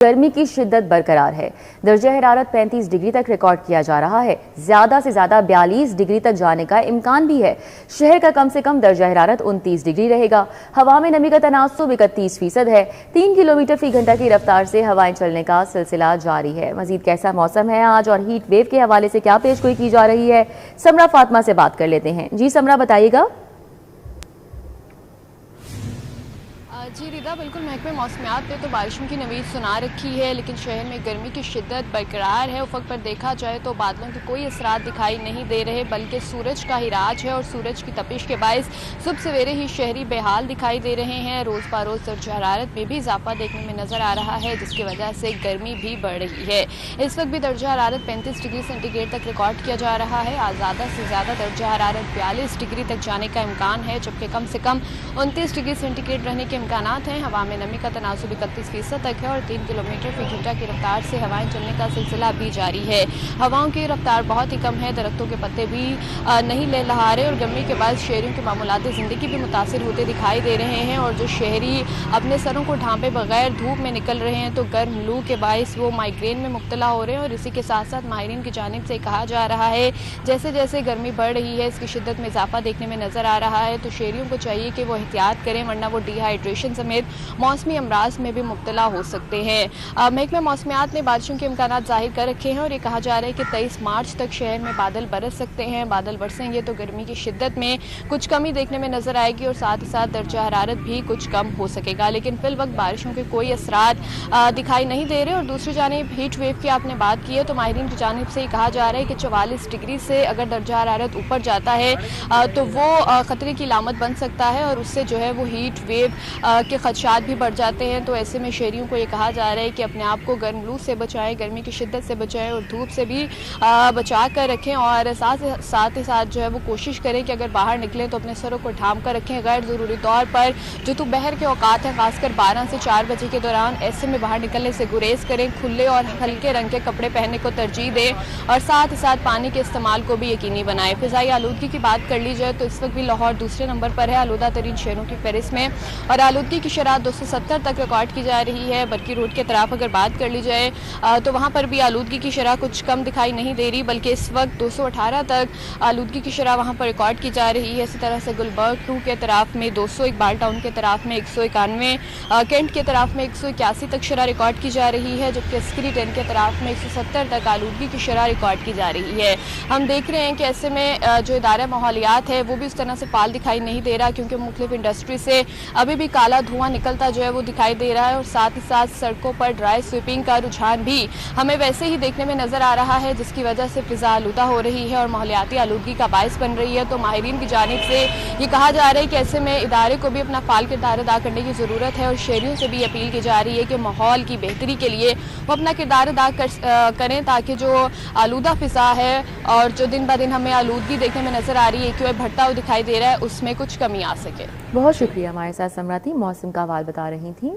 गर्मी की शिद्दत बरकरार है। दर्जा हरारत 35 डिग्री तक रिकॉर्ड किया जा रहा है। ज्यादा से ज्यादा 42 डिग्री तक जाने का इम्कान भी है। शहर का कम से कम दर्जा हरारत 29 डिग्री रहेगा। हवा में नमी का तनासुब 31% है। 3 किलोमीटर फी घंटा की रफ्तार से हवाएं चलने का सिलसिला जारी है। मजीद कैसा मौसम है आज और हीट वेव के हवाले से क्या पेशगोई की जा रही है, समरा फातिमा से बात कर लेते हैं। जी समरा, बताइएगा। जी रिदा, बिल्कुल महकमे मौसमियात ने तो बारिशों की नवीद सुना रखी है, लेकिन शहर में गर्मी की शिद्दत बरकरार है। उफक पर देखा जाए तो बादलों के कोई असरात दिखाई नहीं दे रहे, बल्कि सूरज का ही राज है और सूरज की तपिश के बायस सुबह सवेरे ही शहरी बेहाल दिखाई दे रहे हैं। रोज़ ब रोज़ दर्जा हरारत में भी इजाफा देखने में नज़र आ रहा है, जिसकी वजह से गर्मी भी बढ़ रही है। इस वक्त भी दर्जा हरारत 35 डिग्री सेंटीग्रेड तक रिकॉर्ड किया जा रहा है। ज़्यादा से ज़्यादा दर्जा हरारत 42 डिग्री तक जाने का इम्कान है, जबकि कम से कम 29 डिग्री सेंटीग्रेड रहने के इम्कान हैं। हवा में नमी का तनासुब 31% तक है और 3 किलोमीटर फी घंटा की रफ्तार से हवाएं चलने का सिलसिला भी जारी है। हवाओं की रफ्तार बहुत ही कम है, दरख्तों के पत्ते भी नहीं लहलहा और गर्मी के बाद शहरियों की मामूलाती ज़िंदगी भी मुतासिर होते दिखाई दे रहे हैं। और जो शहरी अपने सरों को ढांपे बगैर धूप में निकल रहे हैं तो गर्म लू के बायस वो माइग्रेन में मुब्तला हो रहे हैं। और इसी के साथ साथ माहिरीन की जानिब से कहा जा रहा है, जैसे जैसे गर्मी बढ़ रही है इसकी शिद्दत में इजाफा देखने में नजर आ रहा है, तो शहरियों को चाहिए कि वो एहतियात करें, वरना वो डिहाइड्रेशन समेत मौसमी अमराज में भी मुब्तला हो सकते हैं। महकमे मौसमियात ने बारिशों के इम्कान जाहिर कर रखे हैं और ये कहा जा रहा है कि 23 मार्च तक शहर में बादल बरस सकते हैं। बादल बरसेंगे तो गर्मी की शिद्दत में कुछ कमी देखने में नजर आएगी और साथ ही साथ दर्जा हरारत भी कुछ कम हो सकेगा, लेकिन फिल वक्त बारिशों के कोई असरात दिखाई नहीं दे रहे। और दूसरी जानिब हीट वेव की आपने बात की है, तो माहिरीन की जानिब से कहा जा रहा है कि 44 डिग्री से अगर दर्जा हरारत ऊपर जाता है तो वो खतरे की लामत बन सकता है और उससे जो है वो हीट वेव के खदशात भी बढ़ जाते हैं। तो ऐसे में शहरियों को ये कहा जा रहा है कि अपने आप को गर्म लू से बचाएं, गर्मी की शिद्दत से बचाएं और धूप से भी बचा कर रखें। और साथ ही साथ जो है वो कोशिश करें कि अगर बाहर निकलें तो अपने सरों को ढांप कर रखें। गैर ज़रूरी तौर पर जो दोपहर के औकात हैं, खासकर 12 से 4 बजे के दौरान, ऐसे में बाहर निकलने से गुरेज करें। खुले और हल्के रंग के कपड़े पहनने को तरजीह दें और साथ ही साथ पानी के इस्तेमाल को भी यकीनी बनाएं। फ़िज़ाई आलूदगी की बात कर ली जाए तो इस वक्त भी लाहौर दूसरे नंबर पर है आलूदा तरीन शहरों की फहरिस्त में, और आलूदगी की शरह 270 तक रिकॉर्ड की जा रही है। बरकी रोड के तरफ अगर बात कर ली जाए तो वहाँ पर भी आलूदगी की शरह कुछ कम दिखाई नहीं दे रही, बल्कि इस वक्त 218 तक आलूदगी की शरह वहाँ पर रिकॉर्ड की जा रही है। इसी तरह से गुलबर्ग 2 के तरफ में 200, इकबाल टाउन के तरफ में 191, कैंट के तरफ में 181 तक शरह रिकॉर्ड की जा रही है, जबकि अस्करी 10 के तरफ में 170 तक आलूदगी की शरह रिकॉर्ड की जा रही है। हम देख रहे हैं कि ऐसे में जो इदारा माहौलियात है वो भी उस तरह से फाल दिखाई नहीं दे रहा, क्योंकि मुख्तलिफ इंडस्ट्री से अभी भी काला धुआं निकलता जो है वो दिखाई दे रहा है। और साथ ही साथ सड़कों पर ड्राई स्वीपिंग का रुझान भी हमें वैसे ही देखने में नजर आ रहा है, जिसकी वजह से फिजा आलूदा हो रही है और माहौलियाती आलूदगी का बायस बन रही है। तो माहिरीन की जानिब से ये कहा जा रहा है कि ऐसे में इदारे को भी अपना फाल किरदार अदा करने की ज़रूरत है और शहरियों से भी अपील की जा रही है कि माहौल की बेहतरी के लिए वो अपना किरदार अदा करें, ताकि जो आलूदा फिजा है और जो दिन ब दिन हमें आलूदगी देखने में नजर आ रही है कि बढ़ता हुआ दिखाई दे रहा है, उसमें कुछ कमी आ सके। बहुत शुक्रिया, हमारे साथ समरा थी, मौसम का हाल बता रही थी।